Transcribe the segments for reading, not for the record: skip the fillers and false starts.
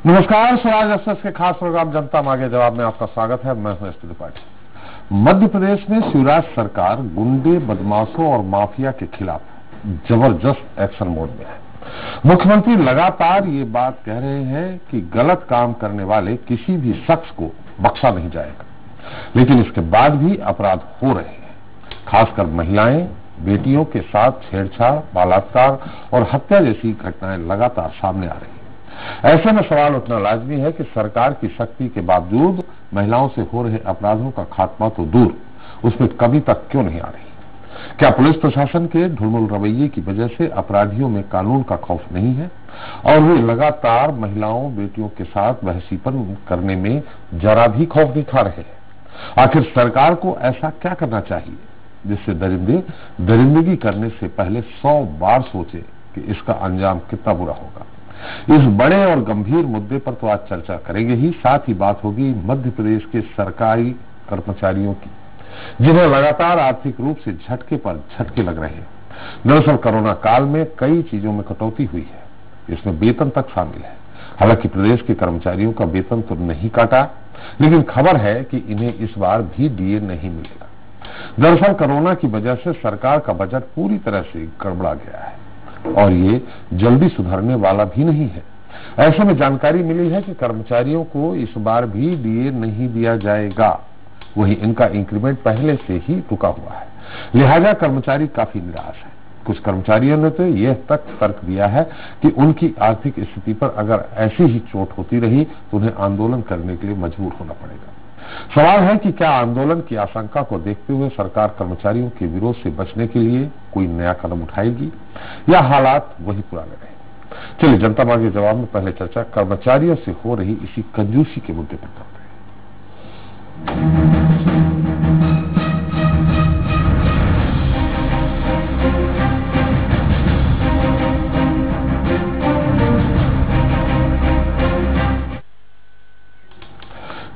नमस्कार, स्वराज एक्सप्रेस के खास प्रोग्राम जनता मांगे जवाब में आपका स्वागत है। मैं हूं एस त्रिपाठी। मध्य प्रदेश में शिवराज सरकार गुंडे, बदमाशों और माफिया के खिलाफ जबरदस्त एक्शन मोड में है। मुख्यमंत्री लगातार ये बात कह रहे हैं कि गलत काम करने वाले किसी भी शख्स को बख्शा नहीं जाएगा, लेकिन इसके बाद भी अपराध हो रहे हैं। खासकर महिलाएं, बेटियों के साथ छेड़छाड़, बलात्कार और हत्या जैसी घटनाएं लगातार सामने आ रही हैं। ऐसे में सवाल उठना लाजमी है कि सरकार की शक्ति के बावजूद महिलाओं से हो रहे अपराधों का खात्मा तो दूर, उसमें कमी तक क्यों नहीं आ रही? क्या पुलिस प्रशासन के ढुलमुल रवैये की वजह से अपराधियों में कानून का खौफ नहीं है और वे लगातार महिलाओं, बेटियों के साथ बहसीपन करने में जरा भी खौफ दिखा रहे हैं? आखिर सरकार को ऐसा क्या करना चाहिए जिससे दरिंदगी करने से पहले 100 बार सोचे कि इसका अंजाम कितना बुरा होगा? इस बड़े और गंभीर मुद्दे पर तो आज चर्चा करेंगे ही, साथ ही बात होगी मध्य प्रदेश के सरकारी कर्मचारियों की, जिन्हें लगातार आर्थिक रूप से झटके पर झटके लग रहे हैं। दरअसल कोरोना काल में कई चीजों में कटौती हुई है, इसमें वेतन तक शामिल है। हालांकि प्रदेश के कर्मचारियों का वेतन तो नहीं काटा, लेकिन खबर है कि इन्हें इस बार भी डीए नहीं मिलेगा। दरअसल कोरोना की वजह से सरकार का बजट पूरी तरह से गड़बड़ा गया है और ये जल्दी सुधरने वाला भी नहीं है। ऐसे में जानकारी मिली है कि कर्मचारियों को इस बार भी डीए नहीं दिया जाएगा, वहीं इनका इंक्रीमेंट पहले से ही रुका हुआ है। लिहाजा कर्मचारी काफी निराश है। कुछ कर्मचारियों ने तो यह तर्क दिया है कि उनकी आर्थिक स्थिति पर अगर ऐसी ही चोट होती रही तो उन्हें आंदोलन करने के लिए मजबूर होना पड़ेगा। सवाल है कि क्या आंदोलन की आशंका को देखते हुए सरकार कर्मचारियों के विरोध से बचने के लिए कोई नया कदम उठाएगी या हालात वही पुराने रहेंगे? चलिए जनता मांगे जवाब में पहले चर्चा कर्मचारियों से हो रही इसी कंजूसी के मुद्दे पर करते हैं।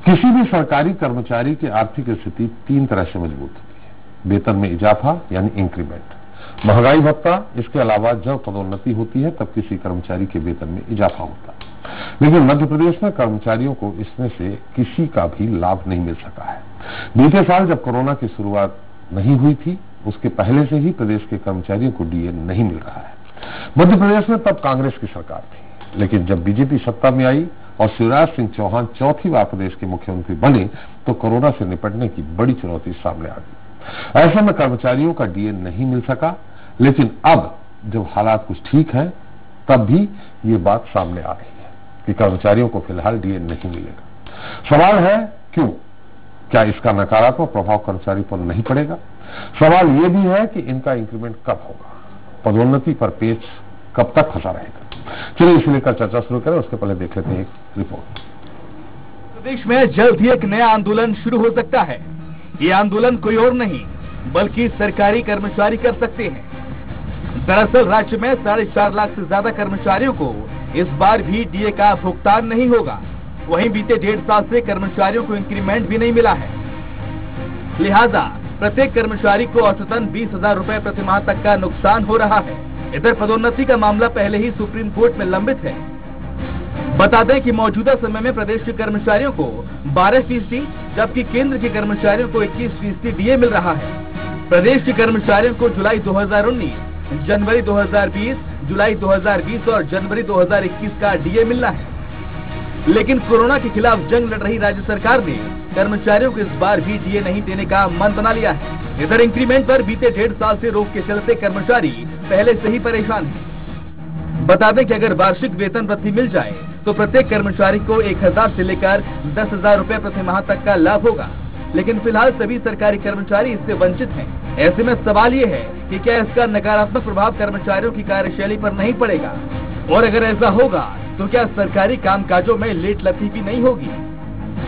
किसी भी सरकारी कर्मचारी की आर्थिक स्थिति 3 तरह से मजबूत होती है: वेतन में इजाफा यानी इंक्रीमेंट, महंगाई भत्ता, इसके अलावा जब पदोन्नति होती है तब किसी कर्मचारी के वेतन में इजाफा होता है। लेकिन मध्य प्रदेश में कर्मचारियों को इसमें से किसी का भी लाभ नहीं मिल सका है। बीते साल जब कोरोना की शुरुआत नहीं हुई थी, उसके पहले से ही प्रदेश के कर्मचारियों को डीए नहीं मिल रहा है। मध्य प्रदेश में तब कांग्रेस की सरकार थी, लेकिन जब बीजेपी सत्ता में आई और शिवराज सिंह चौहान चौथी बार प्रदेश के मुख्यमंत्री बने तो कोरोना से निपटने की बड़ी चुनौती सामने आ गई। ऐसे में कर्मचारियों का डीए नहीं मिल सका, लेकिन अब जब हालात कुछ ठीक है तब भी ये बात सामने आ रही है कि कर्मचारियों को फिलहाल डीए नहीं मिलेगा। सवाल है क्यों? क्या इसका नकारात्मक प्रभाव कर्मचारी पर नहीं पड़ेगा? सवाल ये भी है कि इनका इंक्रीमेंट कब होगा, पदोन्नति पर पेच कब तक फंसा रहेगा? चलिए इसे लेकर चर्चा शुरू करें, उसके पहले देख लेते हैं एक रिपोर्ट। प्रदेश में जल्द ही एक नया आंदोलन शुरू हो सकता है। ये आंदोलन कोई और नहीं बल्कि सरकारी कर्मचारी कर सकते हैं। दरअसल राज्य में 4.5 लाख से ज्यादा कर्मचारियों को इस बार भी डीए का भुगतान नहीं होगा। वहीं बीते 1.5 साल से कर्मचारियों को इंक्रीमेंट भी नहीं मिला है। लिहाजा प्रत्येक कर्मचारी को औसतन 20,000 रुपए प्रति माह तक का नुकसान हो रहा है। इधर पदोन्नति का मामला पहले ही सुप्रीम कोर्ट में लंबित है। बता दें कि मौजूदा समय में प्रदेश के कर्मचारियों को 12% जबकि केंद्र के कर्मचारियों को 21% डीए मिल रहा है। प्रदेश के कर्मचारियों को जुलाई 2019, जनवरी 2020, जुलाई 2020 और जनवरी 2021 का डीए मिलना है। लेकिन कोरोना के खिलाफ जंग लड़ रही राज्य सरकार ने कर्मचारियों को इस बार भी डीए नहीं देने का मन बना लिया है। इधर इंक्रीमेंट पर बीते 1.5 साल से रोक के चलते कर्मचारी पहले से ही परेशान हैं। बता दें कि अगर वार्षिक वेतन वृद्धि मिल जाए तो प्रत्येक कर्मचारी को 1,000 से लेकर 10,000 रुपए प्रति माह तक का लाभ होगा। लेकिन फिलहाल सभी सरकारी कर्मचारी इससे वंचित हैं। ऐसे में सवाल ये है कि क्या इसका नकारात्मक प्रभाव कर्मचारियों की कार्यशैली पर नहीं पड़ेगा, और अगर ऐसा होगा तो क्या सरकारी कामकाजों में लेट लतीफी भी नहीं होगी?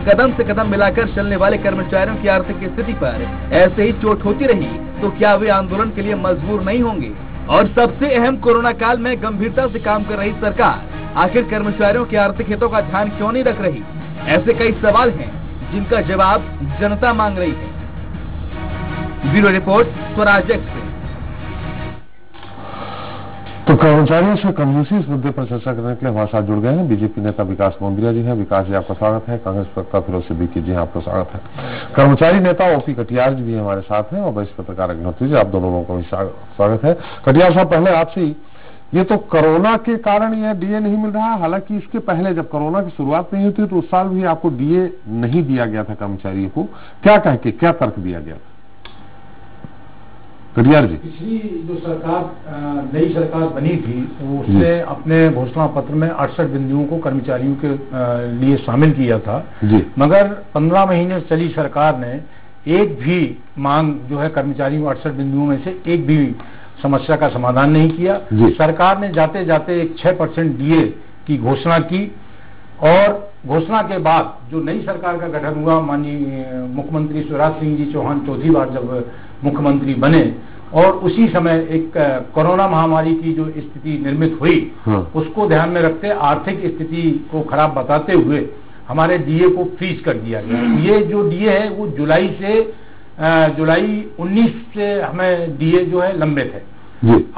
कदम से कदम मिलाकर चलने वाले कर्मचारियों की आर्थिक स्थिति पर ऐसे ही चोट होती रही तो क्या वे आंदोलन के लिए मजबूर नहीं होंगे? और सबसे अहम, कोरोना काल में गंभीरता से काम कर रही सरकार आखिर कर्मचारियों के आर्थिक हितों का ध्यान क्यों नहीं रख रही? ऐसे कई सवाल हैं जिनका जवाब जनता मांग रही है। Bureau report, Swaraj express. तो कर्मचारियों से कंजूसी इस मुद्दे पर चर्चा करने के लिए हमारे साथ जुड़ गए हैं बीजेपी नेता विकास मोंदिया जी हैं। विकास जी, आपका स्वागत है। कांग्रेस प्रवक्ता फिरोज सिद्दीकी जी, आपका स्वागत है। कर्मचारी नेता ओपी कटियार जी भी हमारे साथ हैं और वरिष्ठ पत्रकार अग्निहोत्री जी, आप दोनों लोगों का भी स्वागत है। कटियार साहब, पहले आपसे ही, ये तो कोरोना के कारण यह डीए नहीं मिल रहा है, हालांकि इसके पहले जब कोरोना की शुरुआत नहीं हुई थी तो उस साल भी आपको डीए नहीं दिया गया था कर्मचारियों को, क्या कह के, क्या तर्क दिया गया था? कटियार जी, पिछली जो सरकार, नई सरकार बनी थी, उसने अपने घोषणा पत्र में 68 बिंदुओं को कर्मचारियों के लिए शामिल किया था जी। मगर 15 महीने चली सरकार ने एक भी मांग जो है कर्मचारियों को 68 बिंदुओं में से एक भी समस्या का समाधान नहीं किया। सरकार ने जाते जाते एक 6% डीए की घोषणा की और घोषणा के बाद जो नई सरकार का गठन हुआ, माननीय मुख्यमंत्री शिवराज सिंह जी चौहान चौथी बार जब मुख्यमंत्री बने और उसी समय एक कोरोना महामारी की जो स्थिति निर्मित हुई, उसको ध्यान में रखते आर्थिक स्थिति को खराब बताते हुए हमारे डीए को फ्रीज कर दिया गया। ये जो डीए है वो जुलाई 19 से हमें डीए जो है लंबित है।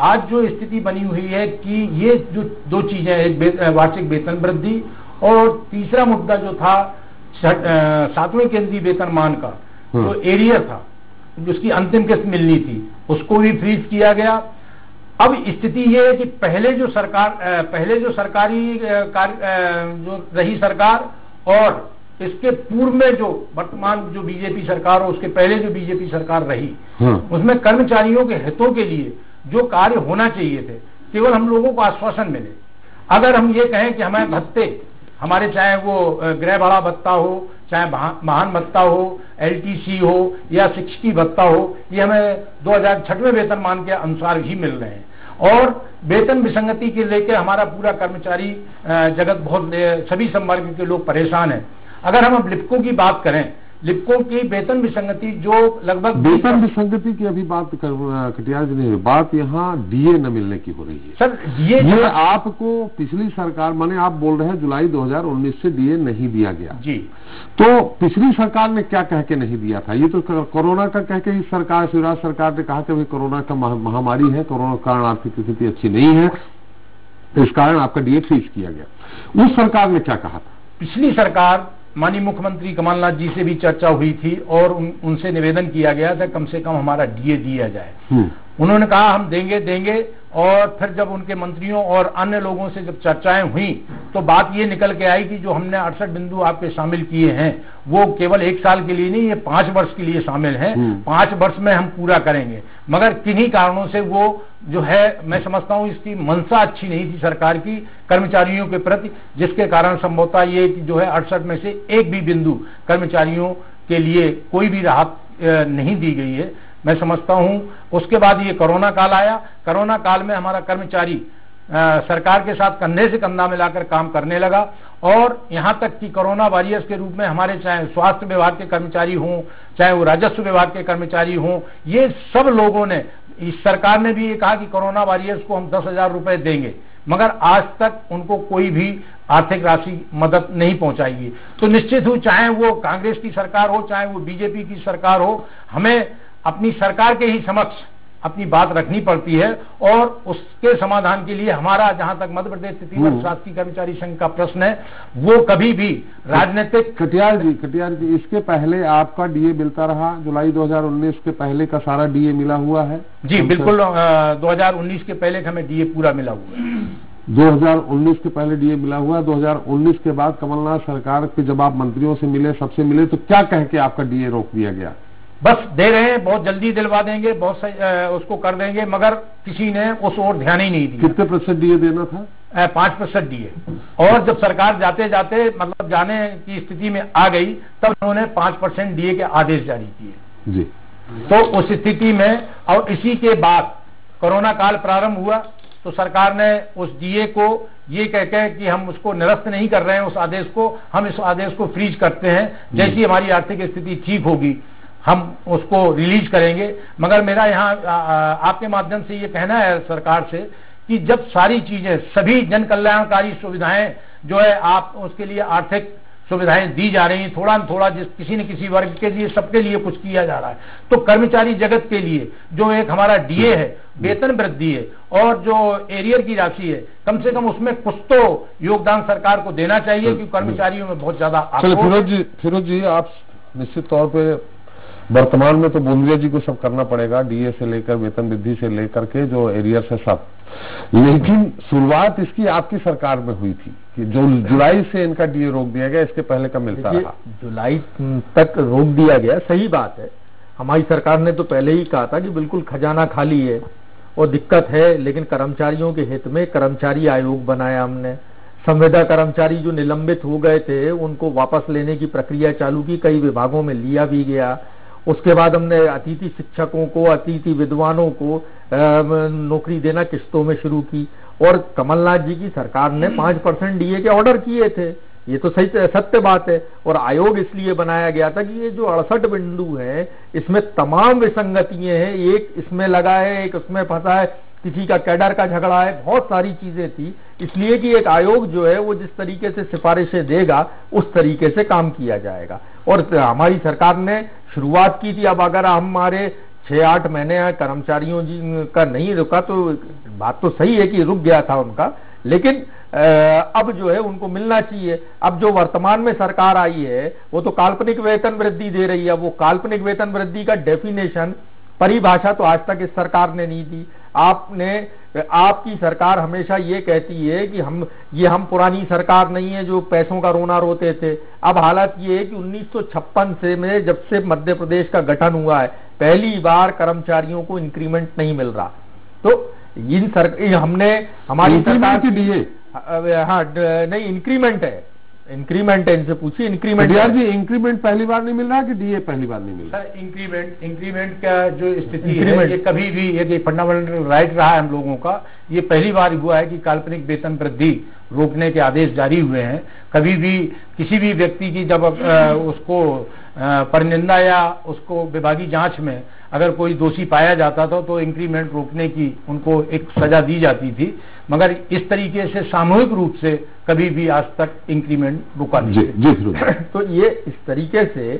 आज जो स्थिति बनी हुई है कि ये जो दो चीजें, एक वार्षिक वेतन वृद्धि और तीसरा मुद्दा जो था 7वें केंद्रीय वेतनमान का जो एरियर था, जिसकी अंतिम किस्त मिलनी थी, उसको भी फ्रीज किया गया। अब स्थिति ये है कि पहले जो सरकारी जो रही सरकार और इसके पूर्व में जो वर्तमान जो बीजेपी सरकार और उसके पहले जो बीजेपी सरकार रही, उसमें कर्मचारियों के हितों के लिए जो कार्य होना चाहिए थे केवल हम लोगों को आश्वासन मिले। अगर हम ये कहें कि हमें भत्ते, हमारे चाहे वो गृह भाड़ा भत्ता हो, चाहे वाहन भत्ता हो, एलटीसी हो या शिक्षकी भत्ता हो, ये हमें 2006वें वेतनमान के अनुसार ही मिल रहे हैं। और वेतन विसंगति के लेकर हमारा पूरा कर्मचारी जगत बहुत, सभी संवर्ग के लोग परेशान हैं। अगर हम अब लिपको की बात करें, लिपको की वेतन विसंगति जो लगभग वेतन विसंगति की अभी बात कटियार जी ने, बात यहाँ डीए न मिलने की हो रही है। सर डीए ये आपको पिछली सरकार, माने आप बोल रहे हैं जुलाई 2019 से डीए नहीं दिया गया जी, तो पिछली सरकार ने क्या कह के नहीं दिया था? ये तो कोरोना का कह के इस सरकार, शिवराज सरकार ने कहा कि भाई कोरोना का महामारी है, कोरोना के कारण आर्थिक स्थिति अच्छी नहीं है, इस कारण आपका डीए फ्रीज किया गया। उस सरकार ने क्या कहा था? पिछली सरकार माननीय मुख्यमंत्री कमलनाथ जी से भी चर्चा हुई थी और उनसे निवेदन किया गया था कम से कम हमारा डीए दिया जाए। उन्होंने कहा हम देंगे और फिर जब उनके मंत्रियों और अन्य लोगों से जब चर्चाएं हुई तो बात ये निकल के आई कि जो हमने 68 बिंदु आपके शामिल किए हैं वो केवल 1 साल के लिए नहीं, ये 5 वर्ष के लिए शामिल हैं। 5 वर्ष में हम पूरा करेंगे। मगर किन्हीं कारणों से वो जो है, मैं समझता हूं इसकी मंशा अच्छी नहीं थी सरकार की कर्मचारियों के प्रति, जिसके कारण संभवतः ये जो है 68 में से एक भी बिंदु कर्मचारियों के लिए कोई भी राहत नहीं दी गई है, मैं समझता हूं। उसके बाद ये कोरोना काल आया। कोरोना काल में हमारा कर्मचारी सरकार के साथ कंधे से कंधा मिलाकर काम करने लगा और यहां तक कि कोरोना वॉरियर्स के रूप में हमारे चाहे स्वास्थ्य विभाग के कर्मचारी हों, चाहे वो राजस्व विभाग के कर्मचारी हों, ये सब लोगों ने, इस सरकार ने भी ये कहा कि कोरोना वॉरियर्स को हम 10,000 रुपए देंगे, मगर आज तक उनको कोई भी आर्थिक राशि मदद नहीं पहुंचाएगी। तो निश्चित ही चाहे वो कांग्रेस की सरकार हो, चाहे वो बीजेपी की सरकार हो, हमें अपनी सरकार के ही समक्ष अपनी बात रखनी पड़ती है और उसके समाधान के लिए हमारा, जहां तक मध्य प्रदेश तृतीय शासकीय कर्मचारी संघ का प्रश्न है, वो कभी भी राजनीतिक। कटियार जी, इसके पहले आपका डीए मिलता रहा? जुलाई 2019 के पहले का सारा डीए मिला हुआ है? जी बिल्कुल, 2019 के पहले हमें डीए पूरा मिला हुआ है। 2019 के पहले डीए मिला हुआ है। 2019 के बाद कमलनाथ सरकार के जब आप मंत्रियों से मिले, सबसे मिले, तो क्या कह के आपका डीए रोक दिया गया? बस दे रहे हैं, बहुत जल्दी दिलवा देंगे, बहुत उसको कर देंगे, मगर किसी ने उस ओर ध्यान ही नहीं दिया। कितने प्रतिशत डीए देना था? 5% डीए। और जब सरकार जाते जाते मतलब जाने की स्थिति में आ गई, तब उन्होंने 5% डीए के आदेश जारी किए जी। तो उस स्थिति में, और इसी के बाद कोरोना काल प्रारंभ हुआ तो सरकार ने उस डीए को ये कहकर कि हम उसको निरस्त नहीं कर रहे हैं, उस आदेश को, हम इस आदेश को फ्रीज करते हैं, जैसी हमारी आर्थिक स्थिति ठीक होगी हम उसको रिलीज करेंगे। मगर मेरा यहाँ आपके माध्यम से ये कहना है सरकार से कि जब सारी चीजें, सभी जन कल्याणकारी सुविधाएं जो है आप उसके लिए आर्थिक सुविधाएं दी जा रही हैं, थोड़ा न थोड़ा किसी न किसी वर्ग के लिए, सबके लिए कुछ किया जा रहा है, तो कर्मचारी जगत के लिए जो एक हमारा डीए है वेतन वृद्धि है और जो एरियर की राशि है, कम से कम उसमें कुछ तो योगदान सरकार को देना चाहिए, क्योंकि कर्मचारियों में बहुत ज्यादा फिरोज जी आप निश्चित तौर पे वर्तमान में तो बोंदिया जी को सब करना पड़ेगा, डीए से लेकर वेतन वृद्धि से लेकर के जो एरियर से सब, लेकिन शुरुआत इसकी आपकी सरकार में हुई थी कि जो जुलाई से इनका डीए रोक दिया गया, इसके पहले का मिलता रहा। जुलाई तक रोक दिया गया, सही बात है। हमारी सरकार ने तो पहले ही कहा था कि बिल्कुल खजाना खाली है और दिक्कत है, लेकिन कर्मचारियों के हित में कर्मचारी आयोग बनाया हमने। संविदा कर्मचारी जो निलंबित हो गए थे उनको वापस लेने की प्रक्रिया चालू की, कई विभागों में लिया भी गया। उसके बाद हमने अतिथि शिक्षकों को, अतिथि विद्वानों को नौकरी देना किस्तों में शुरू की, और कमलनाथ जी की सरकार ने 5% डीए के ऑर्डर किए थे, ये तो सही सत्य बात है। और आयोग इसलिए बनाया गया था कि ये जो 68 बिंदु हैं इसमें तमाम विसंगतियां हैं, एक इसमें लगा है, एक उसमें फंसा है, किसी का कैडर का झगड़ा है, बहुत सारी चीजें थी, इसलिए कि एक आयोग जो है वो जिस तरीके से सिफारिशें देगा उस तरीके से काम किया जाएगा। और हमारी सरकार ने शुरुआत की थी। अब अगर हमारे 6-8 महीने कर्मचारियों जी का नहीं रुका तो बात तो सही है कि रुक गया था उनका, लेकिन अब जो है उनको मिलना चाहिए। अब जो वर्तमान में सरकार आई है वो तो काल्पनिक वेतन वृद्धि दे रही है। वो काल्पनिक वेतन वृद्धि का डेफिनेशन, परिभाषा तो आज तक इस सरकार ने नहीं दी। आपकी सरकार हमेशा ये कहती है कि हम पुरानी सरकार नहीं है जो पैसों का रोना रोते थे। अब हालत ये है कि 1956 से में जब से मध्य प्रदेश का गठन हुआ है, पहली बार कर्मचारियों को इंक्रीमेंट नहीं मिल रहा। तो हमने हमारी सरकार की डीए, हाँ नहीं, इंक्रीमेंट है, इनसे पूछिए इंक्रीमेंट। जी इंक्रीमेंट पहली बार नहीं मिल रहा कि डीए पहली बार नहीं मिल रहा? इंक्रीमेंट का जो स्थिति है, ये कभी भी ये फंडामेंटल राइट रहा है हम लोगों का। ये पहली बार हुआ है कि काल्पनिक वेतन वृद्धि रोकने के आदेश जारी हुए हैं। कभी भी किसी भी व्यक्ति की जब उसको परिनिंदा या उसको विभागीय जांच में अगर कोई दोषी पाया जाता था तो इंक्रीमेंट रोकने की उनको एक सजा दी जाती थी, मगर इस तरीके से सामूहिक रूप से कभी भी आज तक इंक्रीमेंट रुका नहीं। जी तो ये इस तरीके से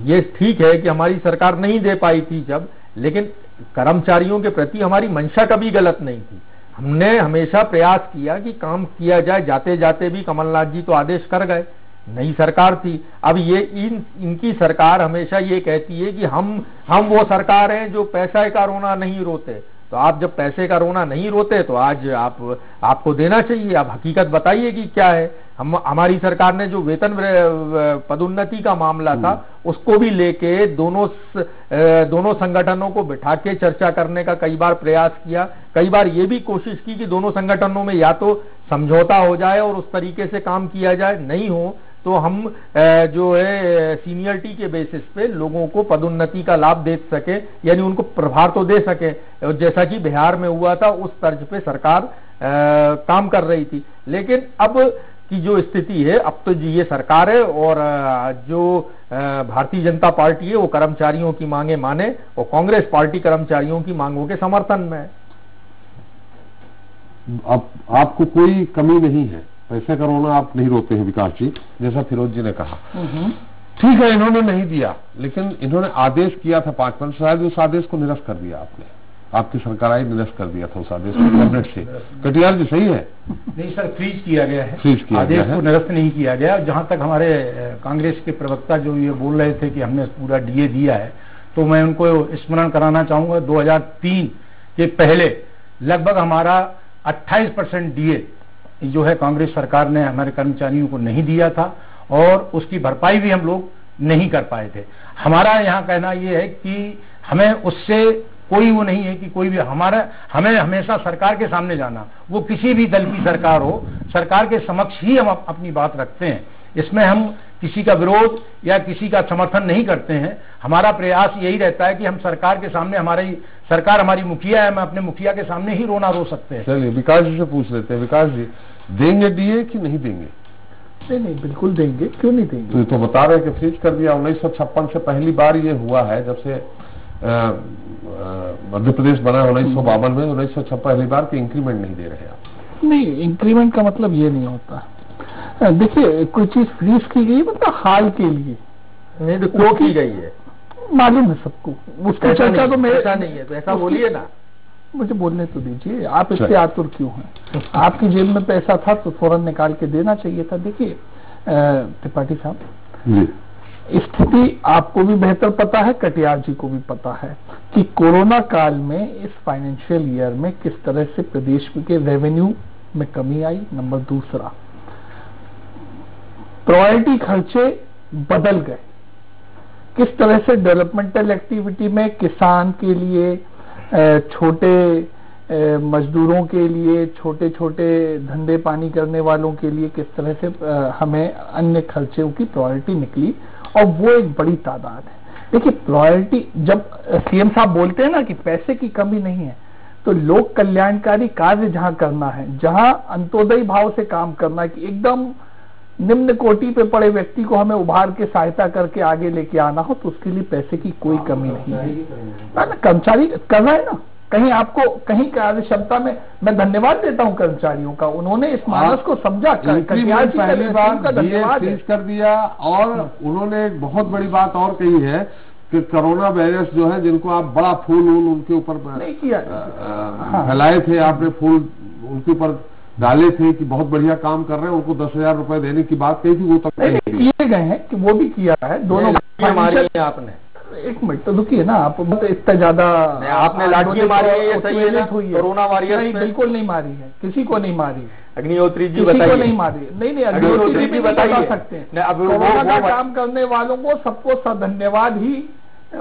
ये ठीक है कि हमारी सरकार नहीं दे पाई थी जब, लेकिन कर्मचारियों के प्रति हमारी मंशा कभी गलत नहीं थी। हमने हमेशा प्रयास किया कि काम किया जाए। जाते जाते भी कमलनाथ जी तो आदेश कर गए, नई सरकार थी। अब ये इनकी सरकार हमेशा ये कहती है कि हम वो सरकार हैं जो पैसे का रोना नहीं रोते। तो आप जब पैसे का रोना नहीं रोते तो आज आपको देना चाहिए। आप हकीकत बताइए कि क्या है। हमारी सरकार ने जो वेतन पदोन्नति का मामला था उसको भी लेके दोनों संगठनों को बिठा के चर्चा करने का कई बार प्रयास किया। कई बार ये भी कोशिश की कि दोनों संगठनों में या तो समझौता हो जाए और उस तरीके से काम किया जाए, नहीं हो तो हम जो है सीनियरिटी के बेसिस पे लोगों को पदोन्नति का लाभ दे सके, यानी उनको प्रभार तो दे सके, जैसा कि बिहार में हुआ था उस तर्ज पे सरकार काम कर रही थी। लेकिन अब की जो स्थिति है, अब तो ये सरकार है और जो भारतीय जनता पार्टी है वो कर्मचारियों की मांगे माने और कांग्रेस पार्टी कर्मचारियों की मांगों के समर्थन में है। अब आपको कोई कमी नहीं है, पैसे का रोना आप नहीं रोते हैं विकास जी, जैसा फिरोज जी ने कहा। ठीक है, इन्होंने नहीं दिया, लेकिन इन्होंने आदेश किया था 5%, शायद उस आदेश को निरस्त कर दिया आपने, आपकी सरकार आई निरस्त कर दिया था उस आदेश को कैबिनेट से। कटियार जी सही है? नहीं सर, फ्रीज किया गया है, फ्रीज किया आदेश को निरस्त नहीं किया गया। जहां तक हमारे कांग्रेस के प्रवक्ता जो ये बोल रहे थे कि हमने पूरा डीए दिया है, तो मैं उनको स्मरण कराना चाहूंगा 2003 के पहले लगभग हमारा 28% डीए जो है कांग्रेस सरकार ने हमारे कर्मचारियों को नहीं दिया था और उसकी भरपाई भी हम लोग नहीं कर पाए थे। हमारा यहाँ कहना यह है कि हमें उससे कोई वो नहीं है कि कोई भी हमें हमेशा सरकार के सामने जाना, वो किसी भी दल की सरकार हो, सरकार के समक्ष ही हम अपनी बात रखते हैं। इसमें हम किसी का विरोध या किसी का समर्थन नहीं करते हैं। हमारा प्रयास यही रहता है कि हम सरकार के सामने, हमारी सरकार हमारी मुखिया है, हम अपने मुखिया के सामने ही रोना रो सकते हैं। चलिए विकास जी से पूछ लेते हैं। विकास जी, देंगे डीए कि नहीं देंगे? नहीं, बिल्कुल देंगे, क्यों नहीं देंगे। तो बता रहे कि फ्रीज कर दिया। 1956 से पहली बार ये हुआ है, जब से मध्य प्रदेश बना 1952 में, 1956 पहली बार कि इंक्रीमेंट नहीं दे रहे आप। नहीं, इंक्रीमेंट का मतलब ये नहीं होता। देखिए, कोई चीज फ्रीज की गई मतलब हाल के लिए नहीं, तो क्यों की गई है मालूम है सबको, उसकी चर्चा तो मेरे ऐसा नहीं है, तो ऐसा बोलिए ना। मुझे बोलने तो दीजिए, आप इससे आतुर क्यों हैं? आपकी जेब में पैसा था तो फौरन निकाल के देना चाहिए था। देखिए त्रिपाठी साहब, स्थिति आपको भी बेहतर पता है, कटियार जी को भी पता है कि कोरोना काल में इस फाइनेंशियल ईयर में किस तरह से प्रदेश के रेवेन्यू में कमी आई। नंबर दूसरा, प्रायोरिटी खर्चे बदल गए, किस तरह से डेवलपमेंटल एक्टिविटी में किसान के लिए, छोटे मजदूरों के लिए, छोटे छोटे धंधे पानी करने वालों के लिए किस तरह से हमें अन्य खर्चों की प्रायोरिटी निकली, और वो एक बड़ी तादाद है। देखिए प्रायोरिटी, जब सीएम साहब बोलते हैं ना कि पैसे की कमी नहीं है, तो लोक कल्याणकारी कार्य जहां करना है, जहां अंत्योदय भाव से काम करना है कि एकदम निम्न कोटि पे पड़े व्यक्ति को हमें उभार के सहायता करके आगे लेके आना हो, तो उसके लिए पैसे की कोई कमी नहीं है। कर्मचारी कर रहे हैं ना, कहीं आपको कहीं कार्य क्षमता में, मैं धन्यवाद देता हूं कर्मचारियों का, उन्होंने इस मानस को समझा। पहली बार धन्यवाद कर दिया, और उन्होंने एक बहुत बड़ी बात और कही है कि कोरोना वायरस जो है, जिनको आप बड़ा फूल उनके ऊपर नहीं किया, फैलाए थे आपने, फूल उनके ऊपर डाले थे कि बहुत बढ़िया काम कर रहे हैं, उनको 10,000 रुपए देने की बात कही थी, वो तक किए गए हैं कि वो भी किया है। दोनों मारी है आपने, एक मिनट तो रुकिए ना, आप इतना ज्यादा आपने लाठी मारी है, ये सही है ना? कोरोना वारियर्स नहीं, बिल्कुल नहीं मारी है, किसी को नहीं मारी है। अग्निहोत्री जी बताइए, बताइए। नहीं मारी, नहीं अग्निहोत्री जी बता सकते हैं। कोरोना का काम करने वालों को सबको धन्यवाद ही,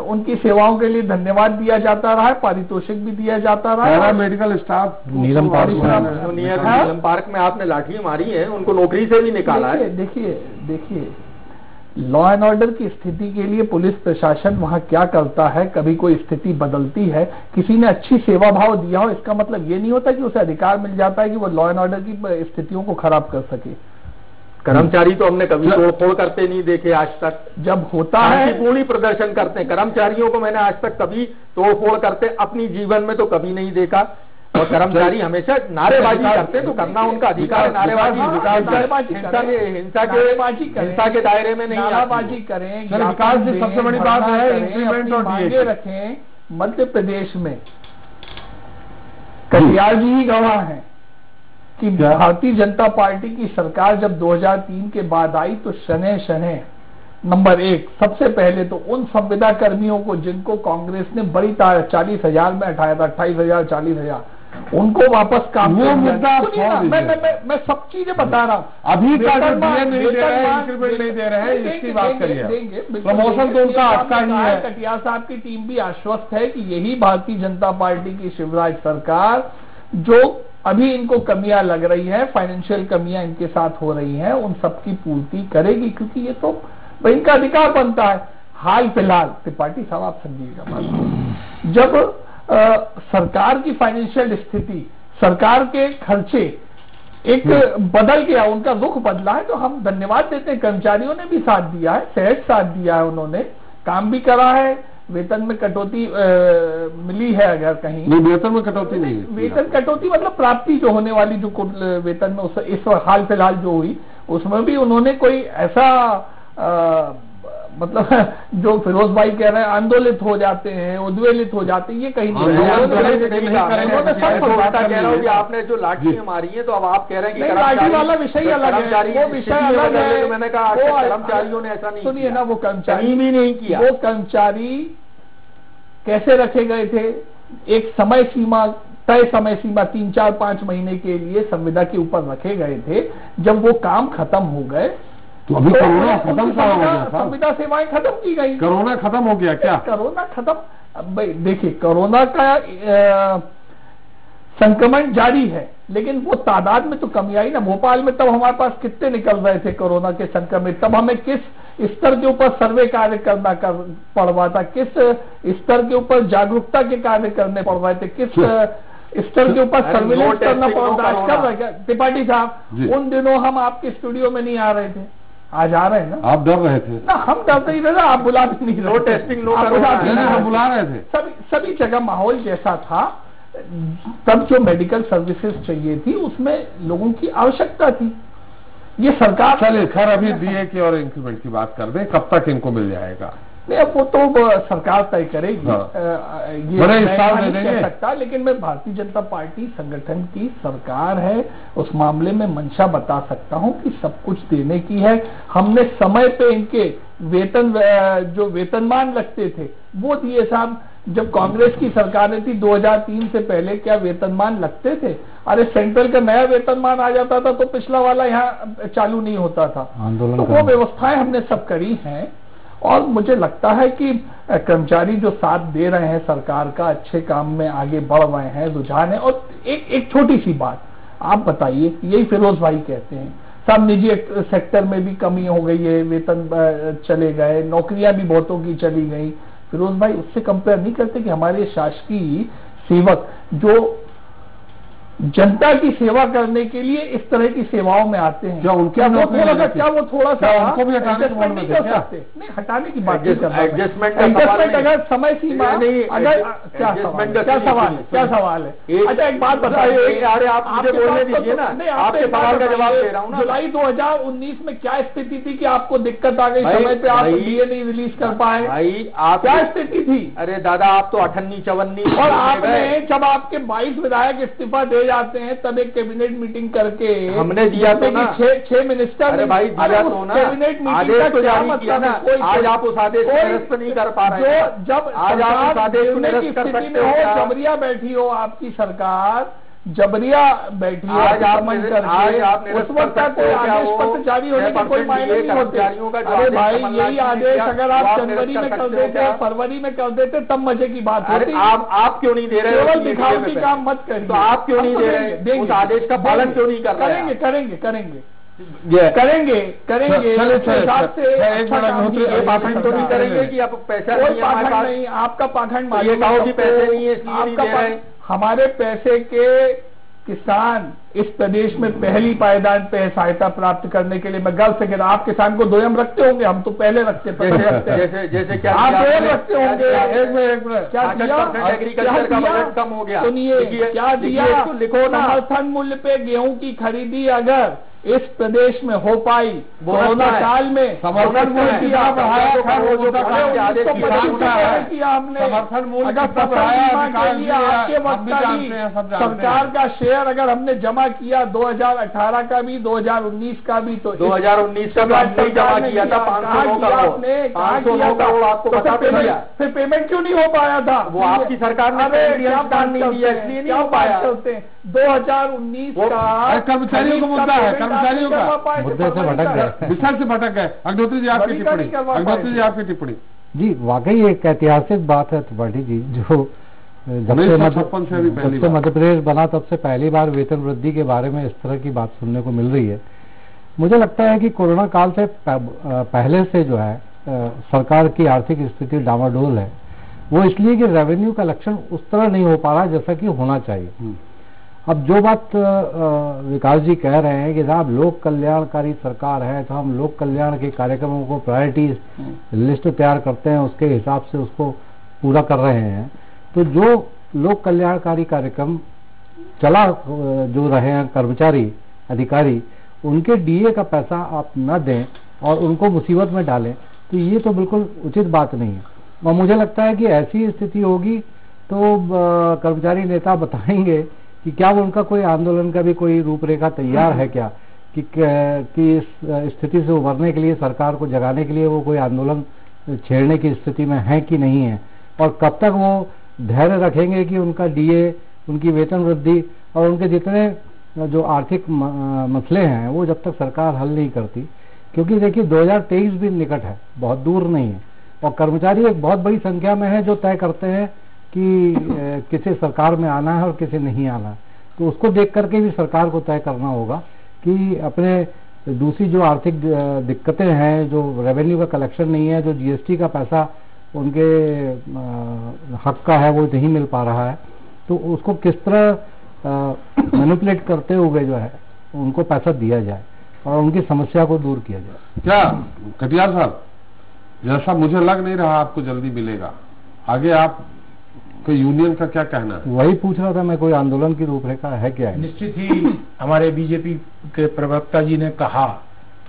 उनकी सेवाओं के लिए धन्यवाद दिया जाता रहा है, पारितोषिक भी दिया जाता रहा है। मेडिकल स्टाफ नीलम पार्क में आपने लाठी मारी है, उनको नौकरी से भी निकाला है। देखिए लॉ एंड ऑर्डर की स्थिति के लिए पुलिस प्रशासन वहां क्या करता है, कभी कोई स्थिति बदलती है, किसी ने अच्छी सेवा भाव दिया हो, इसका मतलब ये नहीं होता कि उसे अधिकार मिल जाता है कि वो लॉ एंड ऑर्डर की स्थितियों को खराब कर सके। कर्मचारी तो हमने कभी तोड़फोड़ करते नहीं देखे आज तक, जब होता है पूर्ण प्रदर्शन करते हैं। कर्मचारियों को मैंने आज तक कभी तोड़फोड़ करते अपनी जीवन में तो कभी नहीं देखा, और कर्मचारी हमेशा नारेबाजी करते, तो करना उनका अधिकार है। नारेबाजी हिंसा के दायरे में नहीं, नारेबाजी करें, विकास की सबसे बड़ी बात है इंक्रीमेंट और मांगे रखें। मध्य प्रदेश में कटियार जी ही गवाह हैं कि भारतीय जनता पार्टी की सरकार जब 2003 के बाद आई तो शनै नंबर 1 सबसे पहले तो उन संविदा कर्मियों को जिनको कांग्रेस ने बड़ी 40,000 में हटाया था, 28,000 40,000, उनको वापस काम। वो मुद्दा मैं सब चीजें बता रहा हूँ। अभी तक इंक्रीमेंट नहीं दे रहे हैं, इसकी बात करिए। प्रमोशन तो उनका आपका ही है। कटियार साहब की टीम भी आश्वस्त है कि यही भारतीय जनता पार्टी की शिवराज सरकार, जो अभी इनको कमियां लग रही है, फाइनेंशियल कमियां इनके साथ हो रही हैं, उन सबकी पूर्ति करेगी, क्योंकि ये तो इनका अधिकार बनता है। हाल फिलहाल त्रिपाठी साहब आप समझिएगा, जब सरकार की फाइनेंशियल स्थिति, सरकार के खर्चे एक बदल गया, उनका रुख बदला है, तो हम धन्यवाद देते हैं। कर्मचारियों ने भी साथ दिया है, सहज साथ दिया है, उन्होंने काम भी करा है, वेतन में कटौती मिली है। अगर कहीं नहीं, वेतन में कटौती नहीं, वेतन कटौती मतलब प्राप्ति जो होने वाली, जो वेतन में इस हाल फिलहाल जो हुई, उसमें भी उन्होंने कोई ऐसा मतलब जो फिरोज भाई कह रहे हैं आंदोलित हो जाते हैं, उद्वेलित हो जाते हैं, ये कहीं नहीं। आपने जो लाठियां मारी है, तो अब आप कह रहे हैं कि लाठी वाला विषय अलग है, वो विषय अलग है। मैंने कहा कर्मचारियों ने ऐसा नहीं, सुनिए ना, वो कर्मचारी भी नहीं किया। वो कर्मचारी कैसे रखे गए थे? एक समय सीमा, तय समय सीमा 3, 4, 5 महीने के लिए संविदा के ऊपर रखे गए थे। जब वो काम खत्म हो गए तो अभी कोरोना खत्म हो गया, संविदा सेवाएं खत्म की गई। कोरोना खत्म हो गया क्या? कोरोना खत्म, भाई देखिए कोरोना का संक्रमण जारी है, लेकिन वो तादाद में तो कमी आई ना। भोपाल में तब हमारे पास कितने निकल रहे थे कोरोना के संक्रमित, तब हमें किस स्तर के ऊपर सर्वे कार्य करना पड़ रहा था, किस स्तर के ऊपर जागरूकता के कार्य करने पड़ रहे थे, किस स्तर के ऊपर सर्विलेंस करना पड़ रहा है। त्रिपाठी साहब, उन दिनों हम आपके स्टूडियो में नहीं आ रहे थे, आज आ रहे हैं ना। आप डर रहे थे ना, हम डरते ही रहे, आप बुला भी नहीं रहे। नो टेस्टिंग, नो हम बुला रहे थे। सभी जगह माहौल जैसा था, तब जो मेडिकल सर्विसेज चाहिए थी उसमें लोगों की आवश्यकता थी। ये सरकार, चलिए खैर अभी डीए की और इंक्रीमेंट की बात कर दें, कब तक इनको मिल जाएगा? नहीं, अब वो तो सरकार तय करेगी। ये बड़े मैं हिसाब नहीं में कह देंगे। सकता, लेकिन मैं भारतीय जनता पार्टी संगठन की सरकार है, उस मामले में मंशा बता सकता हूं कि सब कुछ देने की है। हमने समय पे इनके वेतन जो वेतनमान लगते थे वो दिए साहब। जब कांग्रेस की सरकारें थी 2003 से पहले क्या वेतनमान लगते थे? अरे सेंट्रल का नया वेतनमान आ जाता था तो पिछला वाला यहाँ चालू नहीं होता था। तो वो व्यवस्थाएं हमने सब करी हैं और मुझे लगता है कि कर्मचारी जो साथ दे रहे हैं सरकार का, अच्छे काम में आगे बढ़ रहे हैं, रुझान है। और एक छोटी सी बात आप बताइए, यही फिरोज भाई कहते हैं सब निजी सेक्टर में भी कमी हो गई है, वेतन चले गए, नौकरियां भी बहुतों की चली गई। फिरोज भाई उससे कंपेयर नहीं करते कि हमारे शासकीय सेवक जो जनता की सेवा करने के लिए इस तरह की सेवाओं में आते हैं, क्या उनको क्या वो थोड़ा सा उनको भी हटाने की एडजस्टमेंट नहीं कर क्या? सकते? नहीं, हटाने की बात नहीं कर रहा मैं। एडजस्टमेंट अगर समय सीमा नहीं, अगर क्या सवाल है? अच्छा एक बात बताइए, अरे आप मुझे बोलने दीजिए ना, आपके सवाल का जवाब दे रहा हूँ ना। जुलाई 2019 में क्या स्थिति थी कि आपको दिक्कत आ गई, समय पे आप डीए नहीं रिलीज कर पाए? भाई आप क्या स्थिति थी? अरे दादा आप तो 58 54 और आपने जब आपके 22 विधायक इस्तीफा दे जाते हैं तब एक कैबिनेट मीटिंग करके हमने दिया तो ना, 6 मिनिस्टर। अरे भाई दिया तो ना, कैबिनेट मीटिंग आदेश तो जारी मतलब किया ना। आज आप उस आदेश को निरस्त नहीं कर पा रहे हैं। जब आज आप उस आदेश को निरस्त कर स्थिति सकते में हो हो, क्या? जबरिया बैठी हो आपकी सरकार, जबरिया बैठी हो, आज आप समझ आज करके आप उस वक्त का कोई आदेश पत्र जारी होने के कोई मायने नहीं होते। अरे भाई यही आदेश अगर आप जनवरी में कर देते, फरवरी में कर देते तब मजे की बात होती। आप क्यों नहीं दे रहे? केवल दिखावटी काम मत करिए। तो आप क्यों नहीं दे रहे? उस आदेश का पालन क्यों नहीं कर रहे? करेंगे चलिए, हिसाब से एक मिनट, ये पाखंड तो नहीं करेंगे कि आप पैसा कोई नहीं है हमारे पाखंड पास? नहीं, आपका पाखंड ये कहो कि पैसे नहीं है इसलिए नहीं दे रहे। हमारे पैसे के किसान इस प्रदेश में पहली पायदान पे सहायता प्राप्त करने के लिए मैं गर्व से कह रहा हूं। आप किसान को दोयम रखते होंगे, हम तो पहले रखते जैसे क्या आप दोयम रखते होंगे। एक मिनट क्या दिया? एग्रीकल्चर का बजट कम हो गया। सुनिए क्या दिया? लिखो ना, समर्थन मूल्य पे गेहूं की खरीदी अगर इस प्रदेश में हो पाई कोरोना काल में, समर्थन मूल्य कितना बढ़ाया? किया हमने समर्थन मूल्य अगर कितना फसल बढ़ाया? बीमा के लिए आपके वक्त का भी सरकार का शेयर अगर हमने जमा किया 2018 का भी 2019 का भी, तो 2019 का भी जमा किया था 509 करोड़ आपको बता दिया। फिर पेमेंट क्यों नहीं हो पाया था? वो आपकी सरकार ने नहीं दिया इसलिए नहीं हो पाया। 2019 का कर्मचारियों का मुद्दा है, कर्मचारियों का मुद्दे से भटक गए, विषय से भटक गए। अग्निहोत्री जी आपकी टिप्पणी। जी वाकई एक ऐतिहासिक बात है त्रिपाठी जी, जो जब से मध्य प्रदेश बना तब से पहली बार वेतन वृद्धि के बारे में इस तरह की बात सुनने को मिल रही है। मुझे लगता है कि कोरोना काल से पहले से जो है सरकार की आर्थिक स्थिति डामाडोल है। वो इसलिए कि रेवेन्यू कलेक्शन उस तरह नहीं हो पा रहा जैसा कि होना चाहिए। अब जो बात विकास जी कह रहे हैं कि साहब लोक कल्याणकारी सरकार है तो हम लोक कल्याण के कार्यक्रमों को प्रायोरिटी लिस्ट तैयार करते हैं, उसके हिसाब से उसको पूरा कर रहे हैं। तो जो लोक कल्याणकारी कार्यक्रम चला जो रहे हैं कर्मचारी अधिकारी, उनके डीए का पैसा आप न दें और उनको मुसीबत में डालें, तो ये तो बिल्कुल उचित बात नहीं है। और मुझे लगता है कि ऐसी स्थिति होगी तो कर्मचारी नेता बताएंगे कि क्या उनका कोई आंदोलन का भी कोई रूपरेखा तैयार है क्या, कि इस स्थिति से उभरने के लिए सरकार को जगाने के लिए वो कोई आंदोलन छेड़ने की स्थिति में है कि नहीं है, और कब तक वो धैर्य रखेंगे कि उनका डीए, उनकी वेतन वृद्धि और उनके जितने जो आर्थिक मसले हैं वो जब तक सरकार हल नहीं करती। क्योंकि देखिए 2023 भी निकट है, बहुत दूर नहीं है, और कर्मचारी एक बहुत बड़ी संख्या में है जो तय करते हैं कि किसी सरकार में आना है और किसी नहीं आना है। तो उसको देख करके भी सरकार को तय करना होगा कि अपने दूसरी जो आर्थिक दिक्कतें हैं, जो रेवेन्यू का कलेक्शन नहीं है, जो जीएसटी का पैसा उनके हक का है वो नहीं मिल पा रहा है, तो उसको किस तरह मैनिपुलेट करते हुए जो है उनको पैसा दिया जाए और उनकी समस्या को दूर किया जाए। क्या कटियार साहब, जैसा मुझे लग नहीं रहा आपको जल्दी मिलेगा, आगे आप कोई यूनियन का क्या कहना है? वही पूछ रहा था मैं, कोई आंदोलन की रूपरेखा है क्या है? निश्चित ही हमारे बीजेपी के प्रवक्ता जी ने कहा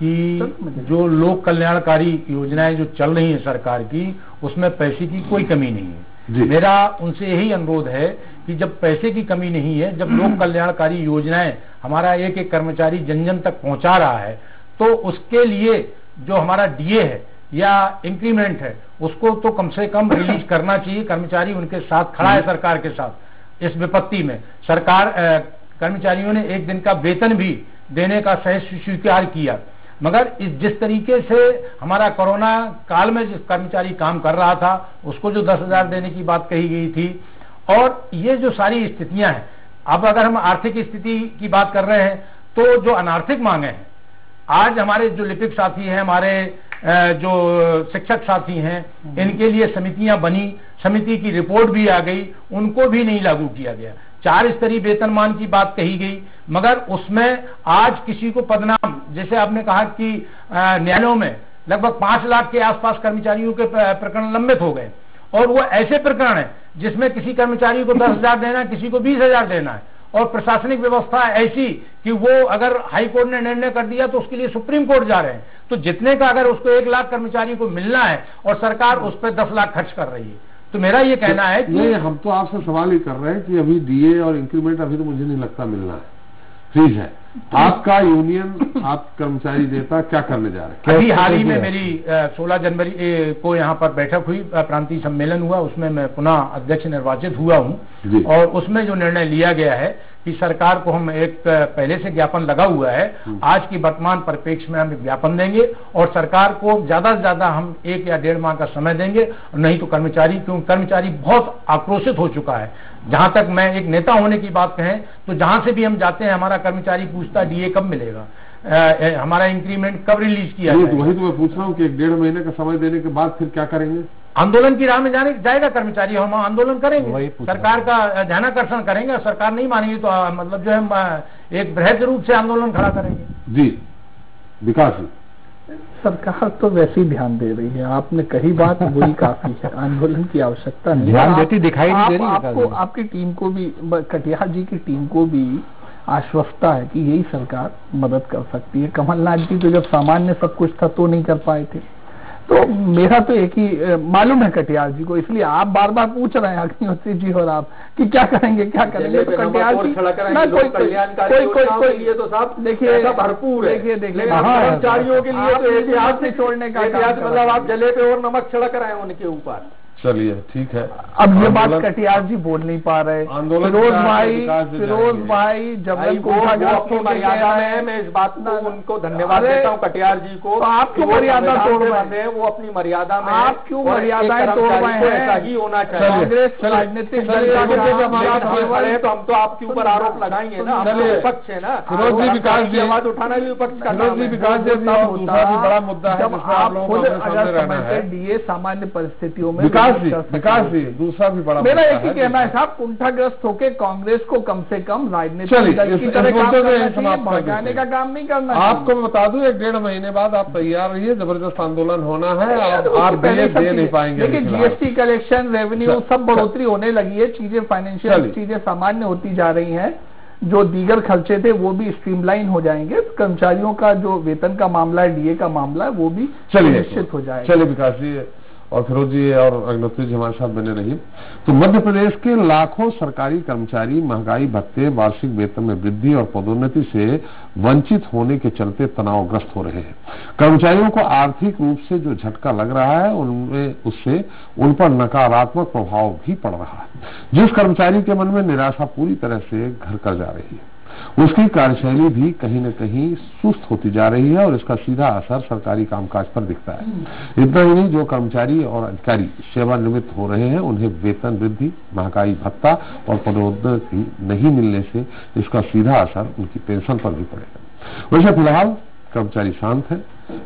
कि जो लोक कल्याणकारी योजनाएं जो चल रही हैं सरकार की, उसमें पैसे की कोई कमी नहीं है। मेरा उनसे यही अनुरोध है कि जब पैसे की कमी नहीं है, जब लोक कल्याणकारी योजनाएं हमारा एक एक कर्मचारी जन जन तक पहुंचा रहा है, तो उसके लिए जो हमारा डीए है या इंक्रीमेंट है, उसको तो कम से कम रिलीज करना चाहिए। कर्मचारी उनके साथ खड़ा है सरकार के साथ। इस विपत्ति में सरकार कर्मचारियों ने एक दिन का वेतन भी देने का सहज स्वीकार किया, मगर जिस तरीके से हमारा कोरोना काल में जिस कर्मचारी काम कर रहा था उसको जो 10,000 देने की बात कही गई थी, और ये जो सारी स्थितियां हैं, अब अगर हम आर्थिक स्थिति की बात कर रहे हैं तो जो अनार्थिक मांगे हैं, आज हमारे जो लिपिक साथी हैं, हमारे जो शिक्षक साथी हैं, इनके लिए समितियां बनी, समिति की रिपोर्ट भी आ गई, उनको भी नहीं लागू किया गया। 4 स्तरीय वेतनमान की बात कही गई, मगर उसमें आज किसी को पदनाम, जैसे आपने कहा कि न्यायालयों में लगभग 5 लाख के आसपास कर्मचारियों के प्रकरण लंबित हो गए, और वो ऐसे प्रकरण है जिसमें किसी कर्मचारी को 10,000 देना है, किसी को 20,000 देना है, और प्रशासनिक व्यवस्था ऐसी कि वो अगर हाई कोर्ट ने निर्णय कर दिया तो उसके लिए सुप्रीम कोर्ट जा रहे हैं। तो जितने का अगर उसको 1 लाख कर्मचारी को मिलना है और सरकार उस पर 10 लाख खर्च कर रही है, तो मेरा ये कहना है कि नहीं, हम तो आपसे सवाल ही कर रहे हैं कि अभी डीए और इंक्रीमेंट अभी तो मुझे नहीं लगता मिलना है, फ्रीज है। आपका यूनियन, आप कर्मचारी नेता क्या करने जा रहे हैं? अभी हाल ही में मेरी 16 जनवरी को यहाँ पर बैठक हुई, प्रांतीय सम्मेलन हुआ, उसमें मैं पुनः अध्यक्ष निर्वाचित हुआ हूँ, और उसमें जो निर्णय लिया गया है कि सरकार को हम एक पहले से ज्ञापन लगा हुआ है, आज की वर्तमान परिप्रेक्ष्य में हम एक ज्ञापन देंगे और सरकार को ज्यादा से ज्यादा हम 1 या 1.5 माह का समय देंगे, नहीं तो क्योंकि कर्मचारी बहुत आक्रोशित हो चुका है। जहां तक मैं एक नेता होने की बात कहें तो जहां से भी हम जाते हैं हमारा कर्मचारी पूछता डीए कब मिलेगा, हमारा इंक्रीमेंट कब रिलीज किया जाएगा। वही तो मैं पूछ रहा हूँ कि 1.5 महीने का समय देने के बाद फिर क्या करेंगे? आंदोलन की राह में जाएगा कर्मचारी, हम आंदोलन करेंगे, सरकार का ध्यानाकर्षण करेंगे, और सरकार नहीं मानेगी तो मतलब जो है एक बृहद रूप से आंदोलन खड़ा करेंगे। जी विकास जी, सरकार तो वैसे ही ध्यान दे रही है, आपने कही बात वही काफी है, आंदोलन की आवश्यकता नहीं। ध्यान देती दिखाई नहीं दे रही। आपको आपकी टीम को भी, कटियार जी की टीम को भी आश्वस्ता है कि यही सरकार मदद कर सकती है। कमलनाथ जी तो जब सामान्य सब कुछ था तो नहीं कर पाए थे, तो मेरा तो एक ही मालूम है कटियार जी को, इसलिए आप बार बार पूछ रहे हैं अग्निहोत्री जी और आप कि क्या करेंगे क्या करेंगे, तो कटियार जी ना कोई तो साहब देखिए भरपूर है, देखिए कर्मचारियों के लिए तो एहतियात से छोड़ने का मतलब आप जले पे और नमक छिड़क रहे हैं उनके ऊपर। चलिए ठीक है, अब ये बात कटियार जी बोल नहीं पा रहे। फिरोज भाई जब मर्यादा में, मैं इस बात को उनको धन्यवाद देता हूँ कटियार जी को। तो आप क्यों मर्यादा तोड़ रहे हैं? वो अपनी मर्यादा में, आप क्यों मर्यादाएं तोड़ रहे हैं? ऐसा ही होना चाहिए। कांग्रेस राजनीतिक तो हम तो आपके ऊपर आरोप लगाएंगे ना, हम विपक्ष है ना। फिरोज जी विकास जी आवाज उठाना भी विपक्ष का फिरोज जी विकास जी दूसरा भी बड़ा मुद्दा है जिसमें आप लोगों को सामने रहना है। डीए सामान्य परिस्थितियों में विकास जी दूसरा भी बड़ा मेरा एक ही कहना है साहब, कुंठाग्रस्त होकर कांग्रेस को कम से कम राजनीतिक दल की तरह भगाने का काम नहीं करना। आपको मैं बता दूं 1.5 महीने बाद आप तैयार रहिए, जबरदस्त आंदोलन होना है, आप दे नहीं पाएंगे। लेकिन जीएसटी कलेक्शन, रेवेन्यू सब बढ़ोतरी होने लगी है, चीजें फाइनेंशियल चीजें सामान्य होती जा रही हैं, जो दीगर खर्चे थे वो भी स्ट्रीमलाइन हो जाएंगे, कर्मचारियों का जो वेतन का मामला है, डीए का मामला है, वो भी निश्चित हो जाएगा। चलिए विकास जी और फिरोज जी और अग्निहोत्री जी हमारे साथ बने रहिए। तो मध्य प्रदेश के लाखों सरकारी कर्मचारी महंगाई भत्ते, वार्षिक वेतन में वृद्धि और पदोन्नति से वंचित होने के चलते तनावग्रस्त हो रहे हैं। कर्मचारियों को आर्थिक रूप से जो झटका लग रहा है उनमें उससे उन पर नकारात्मक प्रभाव भी पड़ रहा है। जिस कर्मचारी के मन में निराशा पूरी तरह से घर कर जा रही है, उसकी कार्यशैली भी कहीं न कहीं सुस्त होती जा रही है और इसका सीधा असर सरकारी कामकाज पर दिखता है। इतना ही नहीं, जो कर्मचारी और अधिकारी सेवानिवृत्त हो रहे हैं उन्हें वेतन वृद्धि, महंगाई भत्ता और पदोन्नति नहीं मिलने से इसका सीधा असर उनकी पेंशन पर भी पड़ेगा। वैसे फिलहाल कर्मचारी शांत है,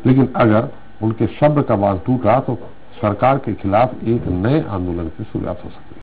लेकिन अगर उनके सब्र का बांध टूटा तो सरकार के खिलाफ एक नए आंदोलन की शुरुआत हो सकती है।